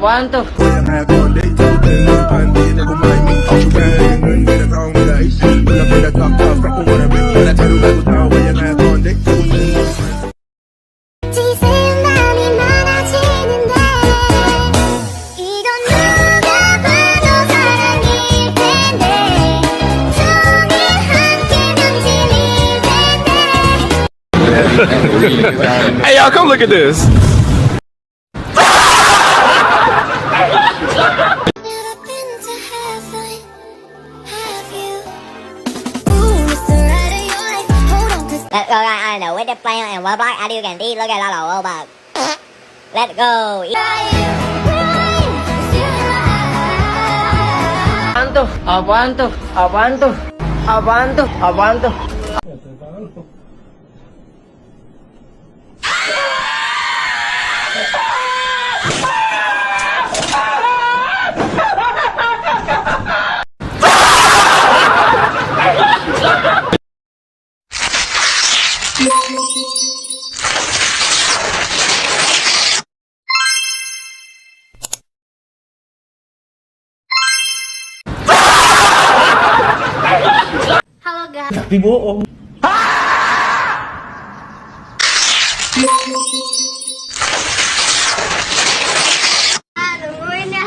Apaan tuh? Hey y'all, come look at this. Let's go guys, I know with the player and what black as you can see, look at that little bug. Let's go. Apaan tuh? Apaan tuh? Apaan tuh? Apaan tuh? Apaan tuh? Halo guys. Tapi bohong. Nungguin ya.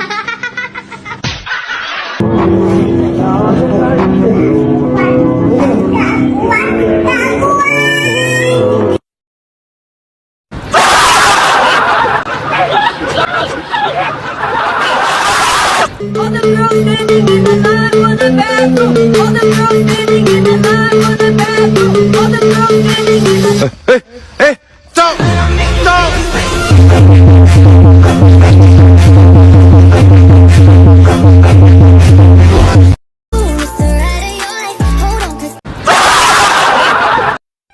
All the girls standing in the line for the bathroom. All the girls standing in the line for the bathroom. All the girls standing in the Hey, stop!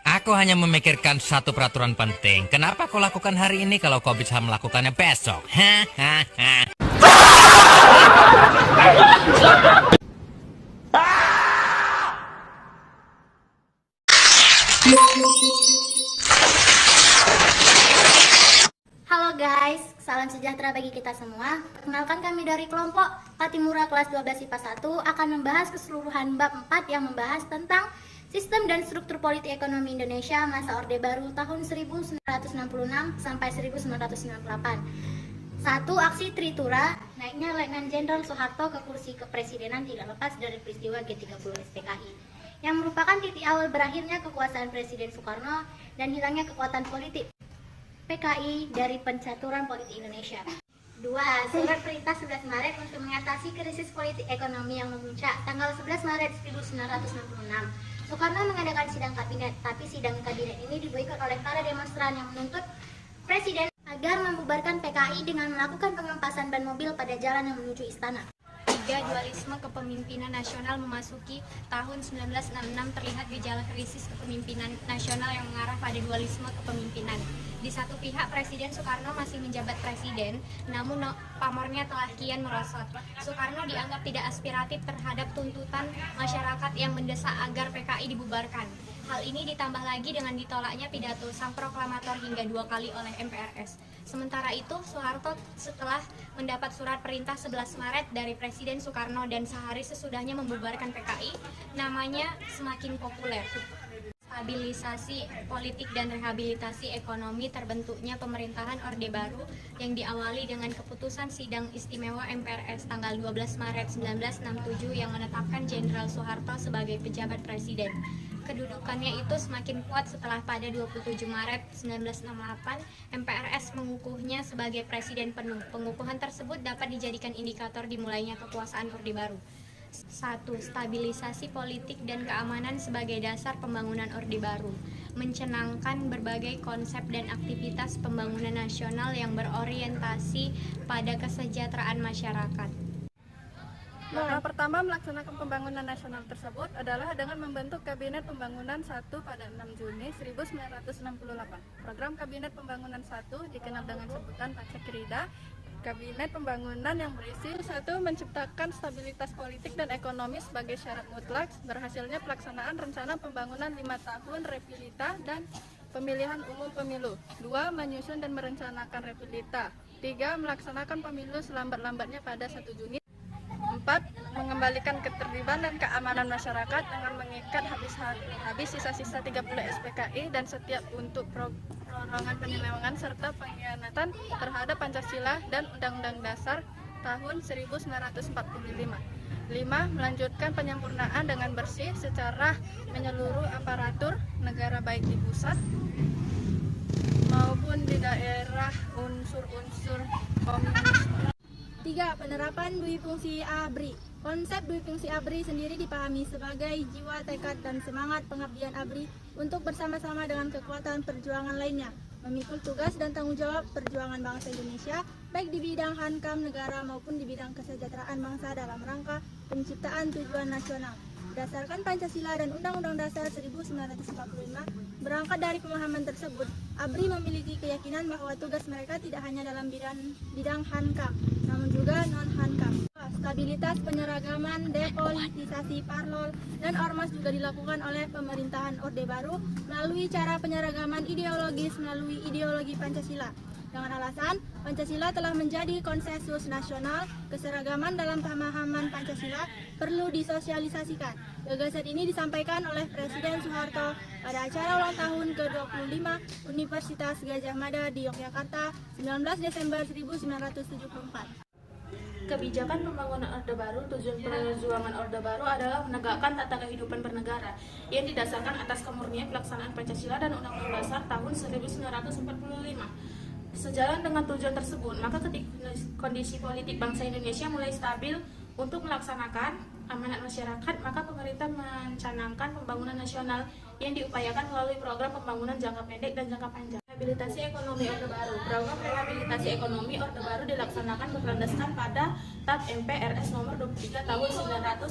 Aku hanya memikirkan satu peraturan penting. Kenapa kau lakukan hari ini kalau kau bisa melakukannya besok? Hahaha. Halo guys, salam sejahtera bagi kita semua. Perkenalkan kami dari kelompok Patimura kelas 12 IPA 1 akan membahas keseluruhan bab 4 yang membahas tentang sistem dan struktur politik ekonomi Indonesia masa Orde Baru tahun 1966 sampai 1998. 1. Aksi Tritura, naiknya Letnan Jenderal Soeharto ke kursi kepresidenan tidak lepas dari peristiwa G30 SPKI, yang merupakan titik awal berakhirnya kekuasaan Presiden Soekarno dan hilangnya kekuatan politik PKI dari pencaturan politik Indonesia. 2. Surat perintah 11 Maret untuk mengatasi krisis politik ekonomi yang memuncak tanggal 11 Maret 1966. Soekarno mengadakan sidang kabinet, tapi sidang kabinet ini diboikot oleh para demonstran yang menuntut Presiden agar membubarkan PKI dengan melakukan pengempasan ban mobil pada jalan yang menuju istana. 3. Dualisme kepemimpinan nasional memasuki tahun 1966, terlihat gejala krisis kepemimpinan nasional yang mengarah pada dualisme kepemimpinan. Di satu pihak Presiden Soekarno masih menjabat presiden, namun pamornya telah kian merosot. Soekarno dianggap tidak aspiratif terhadap tuntutan masyarakat yang mendesak agar PKI dibubarkan. Hal ini ditambah lagi dengan ditolaknya pidato sang proklamator hingga 2 kali oleh MPRS. Sementara itu, Soeharto setelah mendapat surat perintah 11 Maret dari Presiden Soekarno dan sehari sesudahnya membubarkan PKI, namanya semakin populer. Stabilisasi politik dan rehabilitasi ekonomi, terbentuknya pemerintahan Orde Baru yang diawali dengan keputusan Sidang Istimewa MPRS tanggal 12 Maret 1967 yang menetapkan Jenderal Soeharto sebagai pejabat presiden. Kedudukannya itu semakin kuat setelah pada 27 Maret 1968 MPRS mengukuhnya sebagai presiden penuh. Pengukuhan tersebut dapat dijadikan indikator dimulainya kekuasaan Orde Baru. 1. Stabilisasi politik dan keamanan sebagai dasar pembangunan Orde Baru. Mencanangkan berbagai konsep dan aktivitas pembangunan nasional yang berorientasi pada kesejahteraan masyarakat. Langkah pertama melaksanakan pembangunan nasional tersebut adalah dengan membentuk Kabinet Pembangunan 1 pada 6 Juni 1968. Program Kabinet Pembangunan 1 dikenal dengan sebutan Pancasila. Kabinet Pembangunan yang berisi 1. Menciptakan stabilitas politik dan ekonomi sebagai syarat mutlak berhasilnya pelaksanaan rencana pembangunan 5 tahun repilita dan pemilihan umum pemilu. 2. Menyusun dan merencanakan repilita. 3. Melaksanakan pemilu selambat-lambatnya pada 1 Juni. 4. Mengembalikan ketertiban dan keamanan masyarakat dengan mengikat habis sisa-sisa 30 SPKI dan setiap untuk perorangan penyelewengan serta pengkhianatan terhadap Pancasila dan Undang-Undang Dasar tahun 1945. 5. Melanjutkan penyempurnaan dengan bersih secara menyeluruh aparatur negara baik di pusat maupun di daerah unsur-unsur komunis. 3. Penerapan dui fungsi ABRI. Konsep dui fungsi ABRI sendiri dipahami sebagai jiwa, tekad, dan semangat pengabdian ABRI untuk bersama-sama dengan kekuatan perjuangan lainnya memikul tugas dan tanggung jawab perjuangan bangsa Indonesia baik di bidang hankam negara maupun di bidang kesejahteraan bangsa dalam rangka penciptaan tujuan nasional. Berdasarkan Pancasila dan Undang-Undang Dasar 1945, berangkat dari pemahaman tersebut, ABRI memiliki keyakinan bahwa tugas mereka tidak hanya dalam bidang hankam, namun juga non-hankam. Stabilitas penyeragaman, depolitisasi parlol, dan ormas juga dilakukan oleh pemerintahan Orde Baru melalui cara penyeragaman ideologis melalui ideologi Pancasila. Dengan alasan, Pancasila telah menjadi konsensus nasional, keseragaman dalam pemahaman Pancasila perlu disosialisasikan. Gagasan ini disampaikan oleh Presiden Soeharto pada acara ulang tahun ke-25 Universitas Gadjah Mada di Yogyakarta, 19 Desember 1974. Kebijakan pembangunan Orde Baru. Tujuan perjuangan Orde Baru adalah menegakkan tata kehidupan bernegara yang didasarkan atas kemurnian pelaksanaan Pancasila dan Undang-Undang Dasar tahun 1945. Sejalan dengan tujuan tersebut, maka ketika kondisi politik bangsa Indonesia mulai stabil untuk melaksanakan amanat masyarakat, maka pemerintah mencanangkan pembangunan nasional yang diupayakan melalui program pembangunan jangka pendek dan jangka panjang. Rehabilitasi ekonomi Orde Baru. Program rehabilitasi ekonomi Orde Baru dilaksanakan berlandaskan pada TAP MPRS nomor 23 tahun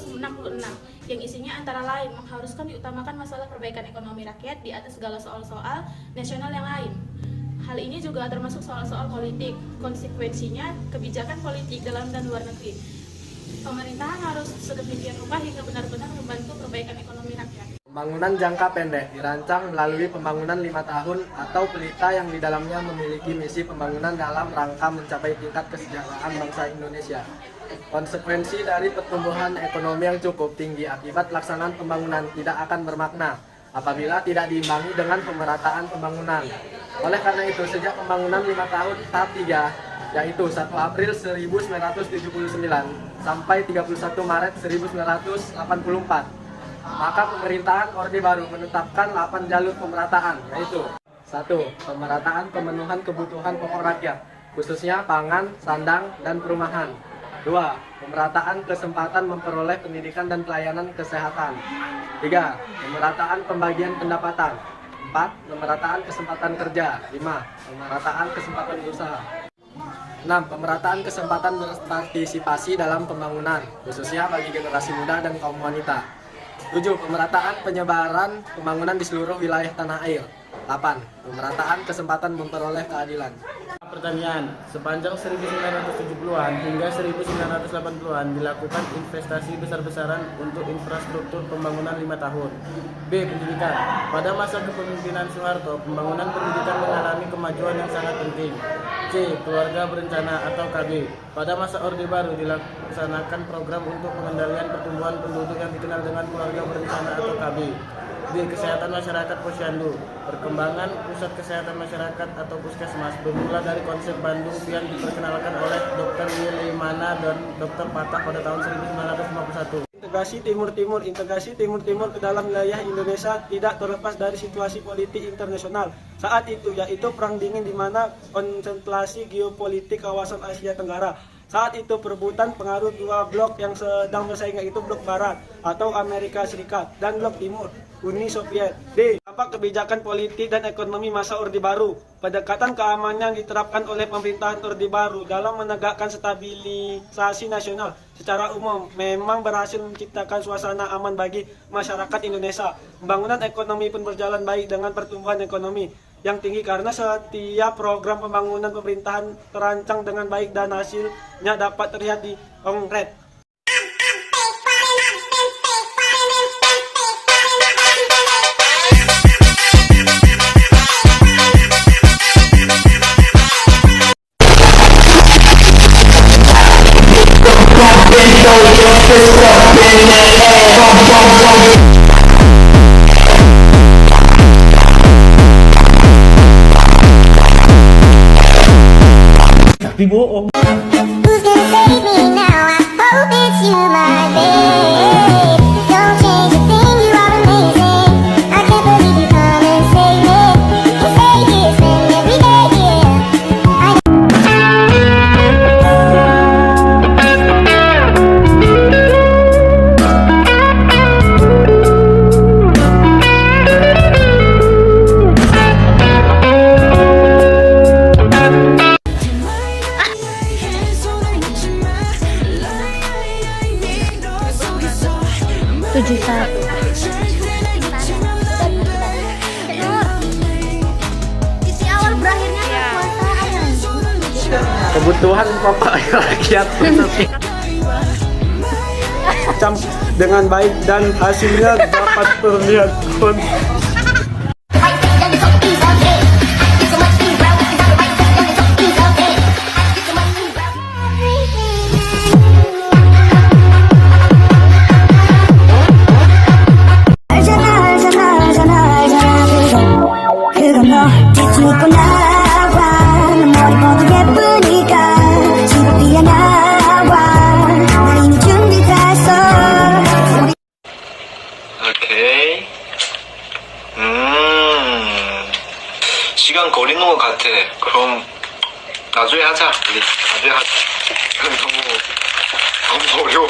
1966 yang isinya antara lain mengharuskan diutamakan masalah perbaikan ekonomi rakyat di atas segala soal-soal nasional yang lain. Hal ini juga termasuk soal-soal politik. Konsekuensinya, kebijakan politik dalam dan luar negeri. Pemerintahan harus sedemikian rupa hingga benar-benar membantu perbaikan ekonomi rakyat. Pembangunan jangka pendek dirancang melalui pembangunan 5 tahun atau pelita yang di dalamnya memiliki misi pembangunan dalam rangka mencapai tingkat kesejahteraan bangsa Indonesia. Konsekuensi dari pertumbuhan ekonomi yang cukup tinggi akibat pelaksanaan pembangunan tidak akan bermakna apabila tidak diimbangi dengan pemerataan pembangunan. Oleh karena itu, sejak pembangunan 5 tahun tahap 3, yaitu 1 April 1979 sampai 31 Maret 1984, maka pemerintahan Orde Baru menetapkan 8 jalur pemerataan, yaitu 1. Pemerataan pemenuhan kebutuhan pokok rakyat, khususnya pangan, sandang, dan perumahan. 2. Pemerataan kesempatan memperoleh pendidikan dan pelayanan kesehatan. 3. Pemerataan pembagian pendapatan. 4. Pemerataan kesempatan kerja. 5. Pemerataan kesempatan usaha. 6. Pemerataan kesempatan berpartisipasi dalam pembangunan, khususnya bagi generasi muda dan kaum wanita. 7. Pemerataan penyebaran pembangunan di seluruh wilayah tanah air. 8. Pemerataan kesempatan memperoleh keadilan. Pertanian, sepanjang 1970-an hingga 1980-an dilakukan investasi besar-besaran untuk infrastruktur pembangunan 5 tahun. B. Pendidikan. Pada masa kepemimpinan Soeharto, pembangunan pendidikan mengalami kemajuan yang sangat penting. C. Keluarga berencana atau KB. Pada masa Orde Baru dilaksanakan program untuk pengendalian pertumbuhan penduduk yang dikenal dengan keluarga berencana atau KB. D. Kesehatan masyarakat Posyandu. Perkembangan pusat kesehatan masyarakat atau puskesmas bermula dari konsep Bandung yang diperkenalkan oleh Dr. Wilimana dan Dr. Patah pada tahun 1951. Integrasi Timur-Timur ke dalam wilayah Indonesia tidak terlepas dari situasi politik internasional saat itu, yaitu Perang Dingin di mana konsentrasi geopolitik kawasan Asia Tenggara. Saat itu perebutan pengaruh dua blok yang sedang bersaing, yaitu blok Barat atau Amerika Serikat dan blok Timur, Uni Soviet. D. Dampak kebijakan politik dan ekonomi masa Orde Baru. Pendekatan keamanan yang diterapkan oleh pemerintahan Orde Baru dalam menegakkan stabilisasi nasional secara umum memang berhasil menciptakan suasana aman bagi masyarakat Indonesia. Pembangunan ekonomi pun berjalan baik dengan pertumbuhan ekonomi yang tinggi karena setiap program pembangunan pemerintahan terancang dengan baik dan hasilnya dapat terlihat di konkret. juta. Sisi awal berakhirnya kekuasaan. Kebutuhan pokok rakyat dengan baik dan hasilnya dapat terlihat. 오케이. 시간 걸리는 것 같아. 그럼 나중에 하자. 우리 나중에 하자. 이건 너무 어려워.